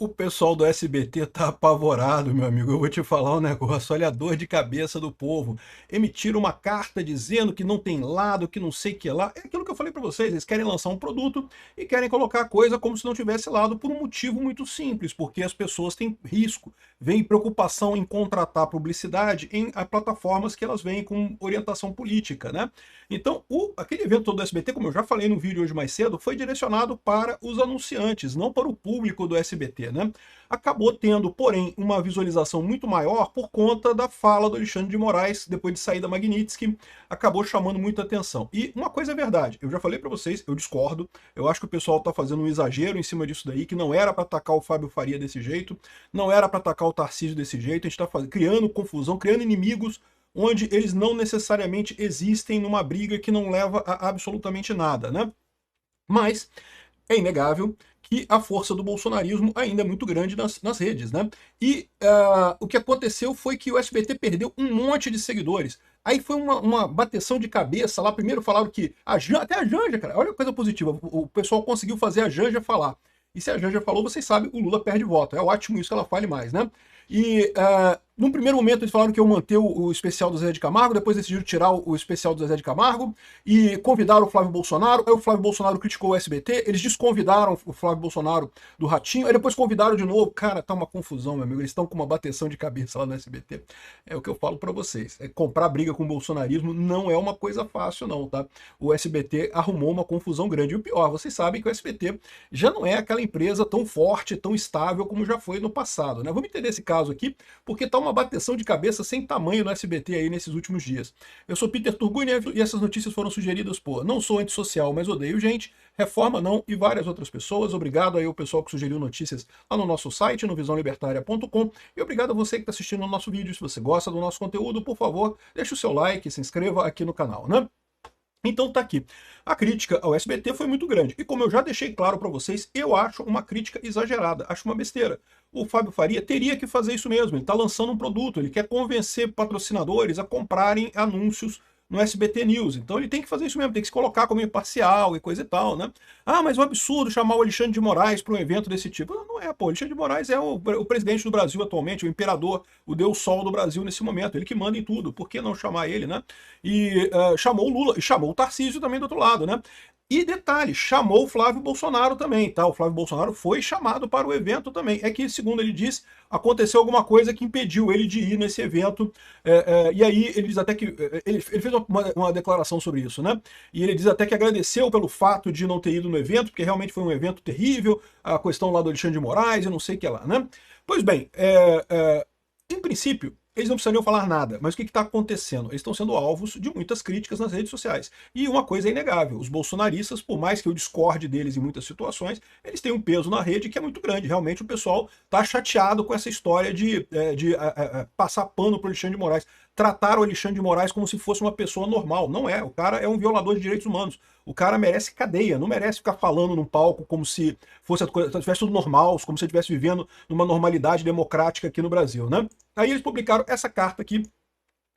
O pessoal do SBT tá apavorado, meu amigo. Eu vou te falar um negócio. Olha a dor de cabeça do povo. Emitiram uma carta dizendo que não tem lado, que não sei o que lá. É aquilo que eu falei para vocês. Eles querem lançar um produto e querem colocar a coisa como se não tivesse lado por um motivo muito simples, porque as pessoas têm risco, vem preocupação em contratar publicidade em plataformas que elas vêm com orientação política, né? Então, aquele evento todo do SBT, como eu já falei no vídeo hoje mais cedo, foi direcionado para os anunciantes, não para o público do SBT, né? Acabou tendo, porém, uma visualização muito maior por conta da fala do Alexandre de Moraes, depois de sair da Magnitsky, acabou chamando muita atenção. E uma coisa é verdade, eu já falei para vocês, eu discordo, eu acho que o pessoal está fazendo um exagero em cima disso daí, que não era para atacar o Fábio Faria desse jeito, não era para atacar o Tarcísio desse jeito, a gente está criando confusão, criando inimigos, onde eles não necessariamente existem numa briga que não leva a absolutamente nada, né? Mas é inegável que a força do bolsonarismo ainda é muito grande nas redes, né? E o que aconteceu foi que o SBT perdeu um monte de seguidores. Aí foi uma bateção de cabeça lá. Primeiro falaram que até a Janja, cara, olha a coisa positiva, o pessoal conseguiu fazer a Janja falar. E se a Janja falou, vocês sabem, o Lula perde voto. É ótimo isso que ela fale mais, né? E num primeiro momento eles falaram que iam manter o especial do Zé de Camargo, depois decidiram tirar o especial do Zé de Camargo e convidaram o Flávio Bolsonaro. Aí o Flávio Bolsonaro criticou o SBT, eles desconvidaram o Flávio Bolsonaro do Ratinho, aí depois convidaram de novo. Cara, tá uma confusão, meu amigo. Eles estão com uma bateção de cabeça lá no SBT. É o que eu falo pra vocês. Comprar briga com o bolsonarismo não é uma coisa fácil, não, tá? O SBT arrumou uma confusão grande. E o pior, vocês sabem que o SBT já não é aquela empresa tão forte, tão estável como já foi no passado, né? Vamos entender esse caso aqui, porque tá uma bateção de cabeça sem tamanho no SBT aí nesses últimos dias. Eu sou Peter Turguniev e essas notícias foram sugeridas por Não Sou Antissocial, mas Odeio Gente, Reforma Não e várias outras pessoas. Obrigado aí ao pessoal que sugeriu notícias lá no nosso site, no visãolibertaria.com, e obrigado a você que está assistindo o nosso vídeo. Se você gosta do nosso conteúdo, por favor, deixe o seu like, se inscreva aqui no canal, né? Então tá aqui. A crítica ao SBT foi muito grande. E como eu já deixei claro para vocês, eu acho uma crítica exagerada, acho uma besteira. O Fábio Faria teria que fazer isso mesmo, ele está lançando um produto, ele quer convencer patrocinadores a comprarem anúncios no SBT News. Então ele tem que fazer isso mesmo, tem que se colocar como imparcial e coisa e tal, né? Ah, mas é um absurdo chamar o Alexandre de Moraes para um evento desse tipo. Não, não é, pô. O Alexandre de Moraes é o presidente do Brasil atualmente, o imperador, o Deus Sol do Brasil nesse momento. Ele que manda em tudo. Por que não chamar ele, né? E chamou o Lula, e chamou o Tarcísio também do outro lado, né? E detalhe, chamou o Flávio Bolsonaro também, tá? O Flávio Bolsonaro foi chamado para o evento também. É que, segundo ele disse, aconteceu alguma coisa que impediu ele de ir nesse evento. E aí ele diz até que... Ele fez uma declaração sobre isso, né? E ele diz até que agradeceu pelo fato de não ter ido no evento, porque realmente foi um evento terrível, a questão lá do Alexandre de Moraes e não sei o que lá, né? Pois bem, em princípio, eles não precisariam falar nada, mas o que está acontecendo? Eles estão sendo alvos de muitas críticas nas redes sociais. E uma coisa é inegável, os bolsonaristas, por mais que eu discorde deles em muitas situações, eles têm um peso na rede que é muito grande. Realmente o pessoal está chateado com essa história de passar pano para o Alexandre de Moraes. Tratar o Alexandre de Moraes como se fosse uma pessoa normal. Não é, o cara é um violador de direitos humanos. O cara merece cadeia, não merece ficar falando num palco como se fosse tivesse tudo normal, como se ele estivesse vivendo numa normalidade democrática aqui no Brasil, né? Aí eles publicaram essa carta aqui,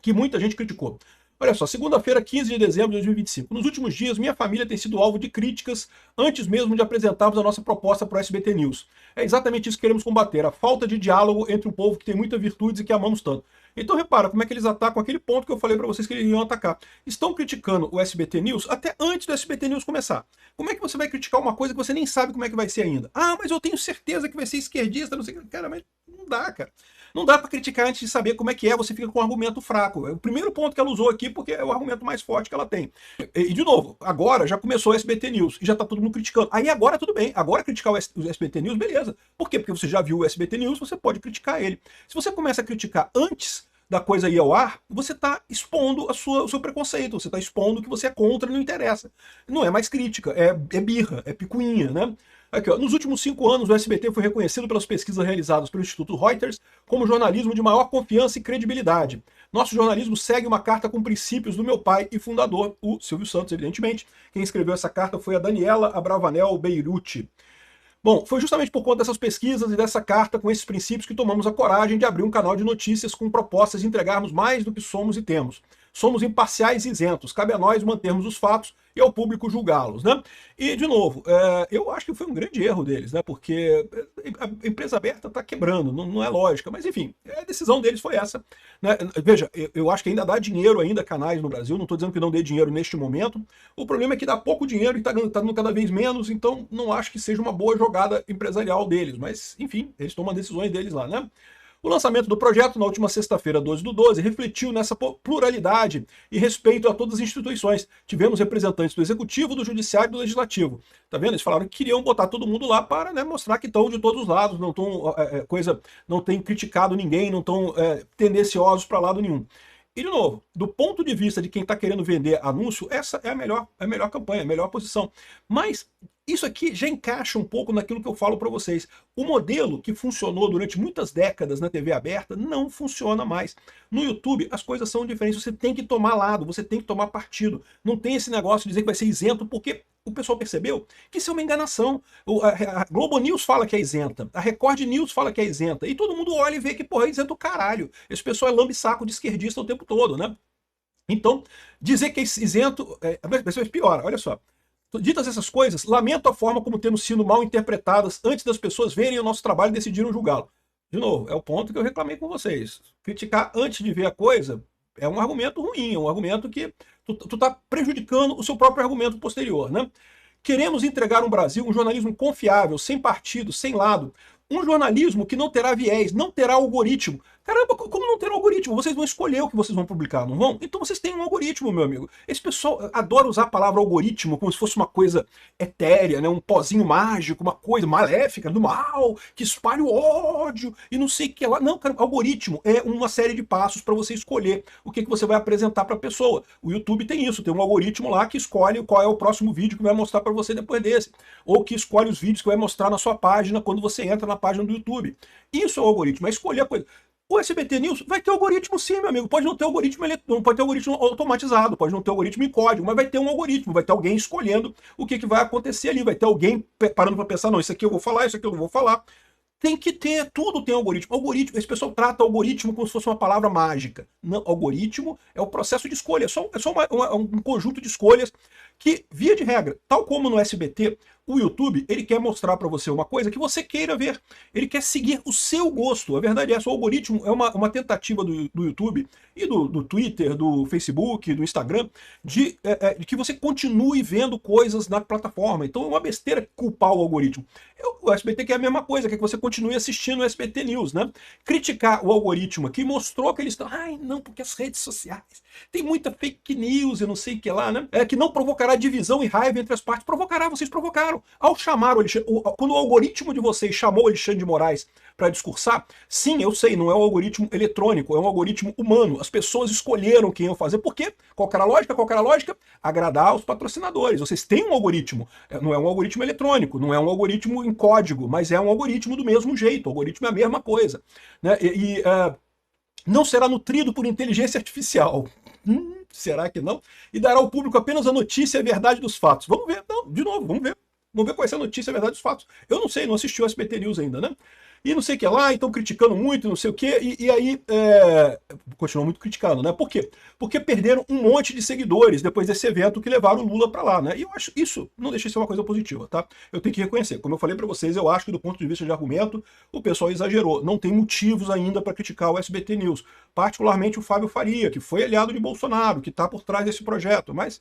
que muita gente criticou. Olha só, segunda-feira, 15 de dezembro de 2025. Nos últimos dias, minha família tem sido alvo de críticas antes mesmo de apresentarmos a nossa proposta para o SBT News. É exatamente isso que queremos combater, a falta de diálogo entre um povo que tem muitas virtudes e que amamos tanto. Então repara como é que eles atacam aquele ponto que eu falei para vocês que eles iam atacar. Estão criticando o SBT News até antes do SBT News começar. Como é que você vai criticar uma coisa que você nem sabe como é que vai ser ainda? Ah, mas eu tenho certeza que vai ser esquerdista, não sei o que. Cara, mas não dá, cara. Não dá para criticar antes de saber como é que é, você fica com um argumento fraco. É o primeiro ponto que ela usou aqui, porque é o argumento mais forte que ela tem. E de novo, agora já começou o SBT News e já tá todo mundo criticando. Aí agora tudo bem, agora criticar o SBT News, beleza. Por quê? Porque você já viu o SBT News, você pode criticar ele. Se você começa a criticar antes da coisa ir ao ar, você está expondo o seu preconceito, você está expondo que você é contra e não interessa. Não é mais crítica, é birra, é picuinha, né? Aqui, ó, nos últimos 5 anos, o SBT foi reconhecido pelas pesquisas realizadas pelo Instituto Reuters como jornalismo de maior confiança e credibilidade. Nosso jornalismo segue uma carta com princípios do meu pai e fundador, o Silvio Santos, evidentemente. Quem escreveu essa carta foi a Daniela Abravanel Beirute. Bom, foi justamente por conta dessas pesquisas e dessa carta com esses princípios que tomamos a coragem de abrir um canal de notícias com propostas de entregarmos mais do que somos e temos. somos imparciais e isentos, cabe a nós mantermos os fatos e ao público julgá-los, né? E, de novo, eu acho que foi um grande erro deles, né? Porque a empresa aberta está quebrando, não é lógica, mas enfim, a decisão deles foi essa, né? Veja, eu acho que ainda dá dinheiro ainda canais no Brasil, não estou dizendo que não dê dinheiro neste momento, o problema é que dá pouco dinheiro e está dando cada vez menos, então não acho que seja uma boa jogada empresarial deles, mas enfim, eles tomam decisões deles lá, né? O lançamento do projeto, na última sexta-feira, 12/12, refletiu nessa pluralidade e respeito a todas as instituições. Tivemos representantes do Executivo, do Judiciário e do Legislativo. Tá vendo? Eles falaram que queriam botar todo mundo lá para, né, mostrar que estão de todos os lados, não estão não tem criticado ninguém, não estão tendenciosos para lado nenhum. E, de novo, do ponto de vista de quem está querendo vender anúncio, essa é a melhor campanha, a melhor posição. Mas isso aqui já encaixa um pouco naquilo que eu falo para vocês. O modelo que funcionou durante muitas décadas na TV aberta não funciona mais. No YouTube, as coisas são diferentes. Você tem que tomar lado, você tem que tomar partido. Não tem esse negócio de dizer que vai ser isento, porque o pessoal percebeu que isso é uma enganação. A Globo News fala que é isenta, a Record News fala que é isenta, e todo mundo olha e vê que, porra, é isento o caralho. Esse pessoal é lambe-saco de esquerdista o tempo todo, né? Então, dizer que é isento, mas pior, olha só. Ditas essas coisas, lamento a forma como temos sido mal interpretadas antes das pessoas verem o nosso trabalho e decidiram julgá-lo. De novo, é o ponto que eu reclamei com vocês. Criticar antes de ver a coisa é um argumento ruim, é um argumento que tu tá prejudicando o seu próprio argumento posterior, né? Queremos entregar um Brasil, um jornalismo confiável, sem partido, sem lado. Um jornalismo que não terá viés, não terá algoritmo. Caramba, como não ter algoritmo? Vocês vão escolher o que vocês vão publicar, não vão? Então vocês têm um algoritmo, meu amigo. Esse pessoal adora usar a palavra algoritmo como se fosse uma coisa etérea, né? Um pozinho mágico, uma coisa maléfica, do mal, que espalha o ódio e não sei o que lá. Não, cara, algoritmo é uma série de passos para você escolher o que você vai apresentar para a pessoa. O YouTube tem isso, tem um algoritmo lá que escolhe qual é o próximo vídeo que vai mostrar para você depois desse. Ou que escolhe os vídeos que vai mostrar na sua página quando você entra na página do YouTube. Isso é o algoritmo, é escolher a coisa. O SBT News vai ter algoritmo sim, meu amigo. Pode não ter algoritmo, não pode ter algoritmo automatizado, pode não ter algoritmo em código, mas vai ter um algoritmo, vai ter alguém escolhendo o que vai acontecer ali, vai ter alguém parando para pensar, não, isso aqui eu vou falar, isso aqui eu não vou falar. Tem que ter, tudo tem algoritmo. Algoritmo, esse pessoal trata algoritmo como se fosse uma palavra mágica. Não, algoritmo é o processo de escolha, é só um conjunto de escolhas que, via de regra, tal como no SBT, o YouTube, ele quer mostrar para você uma coisa que você queira ver. Ele quer seguir o seu gosto. A verdade é essa, o algoritmo é uma tentativa do YouTube e do Twitter, do Facebook, do Instagram, de que você continue vendo coisas na plataforma. Então é uma besteira culpar o algoritmo. O SBT quer a mesma coisa, quer que você continue assistindo o SBT News, né? Criticar o algoritmo aqui mostrou que eles estão... Ai, não, porque as redes sociais... Tem muita fake news e não sei o que lá, né? Que não provocará divisão e raiva entre as partes. Provocará, vocês provocaram. Ao chamar o Alexandre... Quando o algoritmo de vocês chamou o Alexandre de Moraes para discursar, sim, eu sei, não é um algoritmo eletrônico, é um algoritmo humano. As pessoas escolheram quem iam fazer. Por quê? Qual era a lógica? Qual era a lógica? Agradar os patrocinadores. Vocês têm um algoritmo. Não é um algoritmo eletrônico, não é um algoritmo em código, mas é um algoritmo do mesmo jeito. O algoritmo é a mesma coisa, né? Não será nutrido por inteligência artificial. Será que não? E dará ao público apenas a notícia e a verdade dos fatos. Vamos ver, não, de novo, vamos ver. Vamos ver qual é a notícia e a verdade dos fatos. Eu não sei, não assisti o SBT News ainda, né? E não sei o que lá, estão criticando muito, não sei o que, e aí continuam muito criticando, né? Por quê? Porque perderam um monte de seguidores depois desse evento que levaram o Lula para lá, né? E eu acho isso não deixa de ser uma coisa positiva, tá? Eu tenho que reconhecer. Como eu falei para vocês, eu acho que do ponto de vista de argumento, o pessoal exagerou. Não tem motivos ainda para criticar o SBT News. Particularmente o Fábio Faria, que foi aliado de Bolsonaro, que está por trás desse projeto, mas...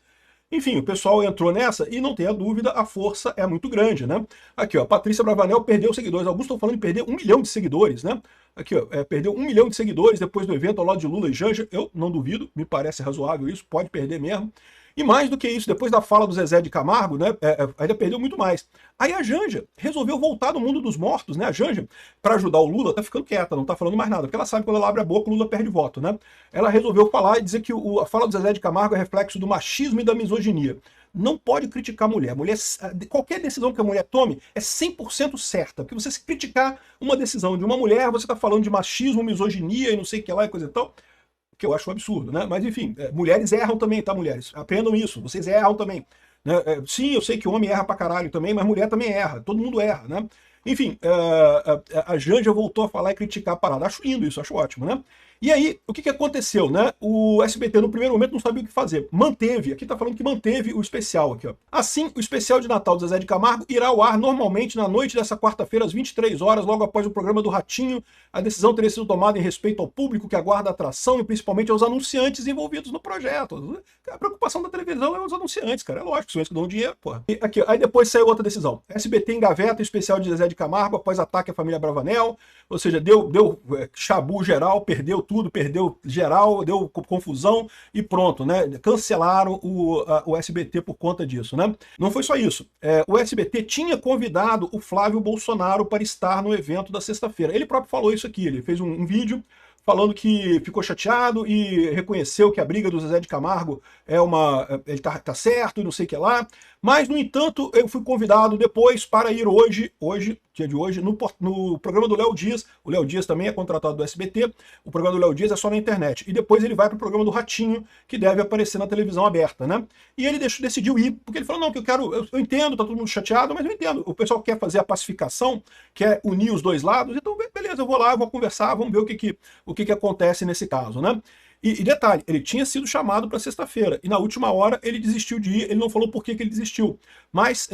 Enfim, o pessoal entrou nessa e não tenha dúvida, a força é muito grande, né? Aqui, ó, Patrícia Bravanel perdeu seguidores. Alguns estão falando de perder 1 milhão de seguidores, né? Aqui, ó, perdeu 1 milhão de seguidores depois do evento ao lado de Lula e Janja. Eu não duvido, me parece razoável isso, pode perder mesmo. E mais do que isso, depois da fala do Zezé de Camargo, né, ainda perdeu muito mais. Aí a Janja resolveu voltar do mundo dos mortos, né? A Janja, para ajudar o Lula, tá ficando quieta, não tá falando mais nada, porque ela sabe que quando ela abre a boca, o Lula perde voto, né? Ela resolveu falar e dizer que a fala do Zezé de Camargo é reflexo do machismo e da misoginia. Não pode criticar a mulher. Qualquer decisão que a mulher tome é 100% certa. Porque você se criticar uma decisão de uma mulher, você está falando de machismo, misoginia e não sei o que lá e coisa e tal, que eu acho um absurdo, né? Mas enfim, mulheres erram também, tá, mulheres? Aprendam isso, vocês erram também. Né? Sim, eu sei que o homem erra pra caralho também, mas mulher também erra, todo mundo erra, né? Enfim, a Janja voltou a falar e criticar a parada. Acho lindo isso, acho ótimo, né? E aí, o que que aconteceu, né? O SBT no primeiro momento não sabia o que fazer. Manteve, aqui tá falando que manteve o especial aqui, ó. Assim, o especial de Natal do Zezé de Camargo irá ao ar normalmente na noite dessa quarta-feira às 23 horas, logo após o programa do Ratinho. A decisão teria sido tomada em respeito ao público que aguarda a atração e principalmente aos anunciantes envolvidos no projeto. A preocupação da televisão é os anunciantes, cara. É lógico, são eles que dão dinheiro, porra. E aqui, aí depois saiu outra decisão. SBT engaveta o especial de Zezé de Camargo após ataque à família Bravanel, ou seja, deu chabu geral, perdeu tudo, perdeu geral, deu confusão e pronto, né? Cancelaram o SBT por conta disso, né? Não foi só isso. O SBT tinha convidado o Flávio Bolsonaro para estar no evento da sexta-feira. Ele próprio falou isso aqui, ele fez um vídeo falando que ficou chateado e reconheceu que a briga do Zezé de Camargo ele tá certo e não sei o que lá. Mas, no entanto, eu fui convidado depois para ir hoje, dia de hoje, no programa do Léo Dias. O Léo Dias também é contratado do SBT. O programa do Léo Dias é só na internet. E depois ele vai para o programa do Ratinho, que deve aparecer na televisão aberta, né? E ele decidiu ir, porque ele falou, não, que eu entendo, tá todo mundo chateado, mas eu entendo. O pessoal quer fazer a pacificação, quer unir os dois lados, então beleza, eu vou lá, eu vou conversar, vamos ver o que acontece nesse caso, né? E detalhe, ele tinha sido chamado para sexta-feira, e na última hora ele desistiu de ir, ele não falou por que ele desistiu, mas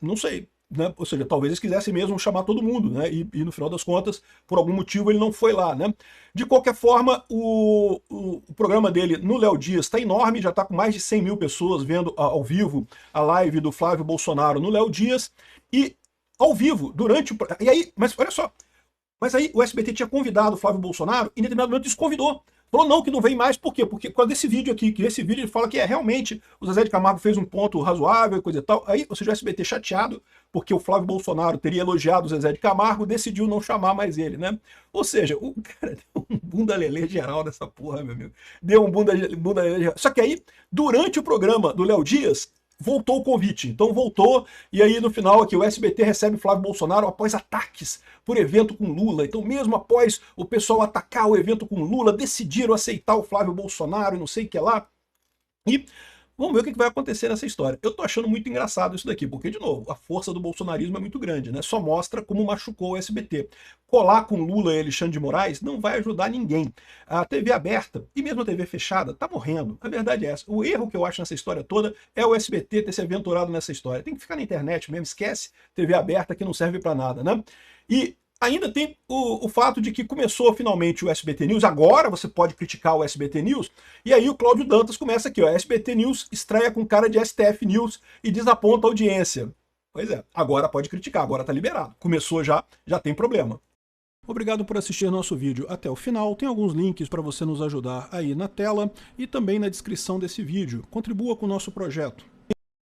não sei, né? Ou seja, talvez eles quisessem mesmo chamar todo mundo, né? E no final das contas, por algum motivo, ele não foi lá, né? De qualquer forma, o programa dele no Léo Dias está enorme, já está com mais de 100 mil pessoas vendo ao vivo a live do Flávio Bolsonaro no Léo Dias, e ao vivo, durante o... E aí, mas olha só, mas aí o SBT tinha convidado o Flávio Bolsonaro e em determinado momento desconvidou. Falou não, que não vem mais, por quê? Porque quando esse vídeo aqui, que esse vídeo ele fala que realmente o Zezé de Camargo fez um ponto razoável e coisa e tal. Aí, ou seja, o SBT chateado, porque o Flávio Bolsonaro teria elogiado o Zezé de Camargo, decidiu não chamar mais ele, né? Ou seja, o cara deu um bunda lelê geral nessa porra, meu amigo. Deu um bunda lelê geral. Só que aí, durante o programa do Léo Dias, voltou o convite. Então voltou, e aí no final aqui o SBT recebe Flávio Bolsonaro após ataques por evento com Lula. Então mesmo após o pessoal atacar o evento com Lula, decidiram aceitar o Flávio Bolsonaro e não sei o que lá. E vamos ver o que vai acontecer nessa história. Eu tô achando muito engraçado isso daqui, porque, de novo, a força do bolsonarismo é muito grande, né? Só mostra como machucou o SBT. Colar com Lula e Alexandre de Moraes não vai ajudar ninguém. A TV aberta, e mesmo a TV fechada, tá morrendo. A verdade é essa. O erro que eu acho nessa história toda é o SBT ter se aventurado nessa história. Tem que ficar na internet mesmo, esquece TV aberta que não serve para nada, né? E ainda tem o fato de que começou finalmente o SBT News, agora você pode criticar o SBT News, e aí o Cláudio Dantas começa aqui, ó, SBT News estreia com cara de STF News e desaponta a audiência. Pois é, agora pode criticar, agora tá liberado. Começou já tem problema. Obrigado por assistir nosso vídeo até o final, tem alguns links para você nos ajudar aí na tela e também na descrição desse vídeo. Contribua com o nosso projeto.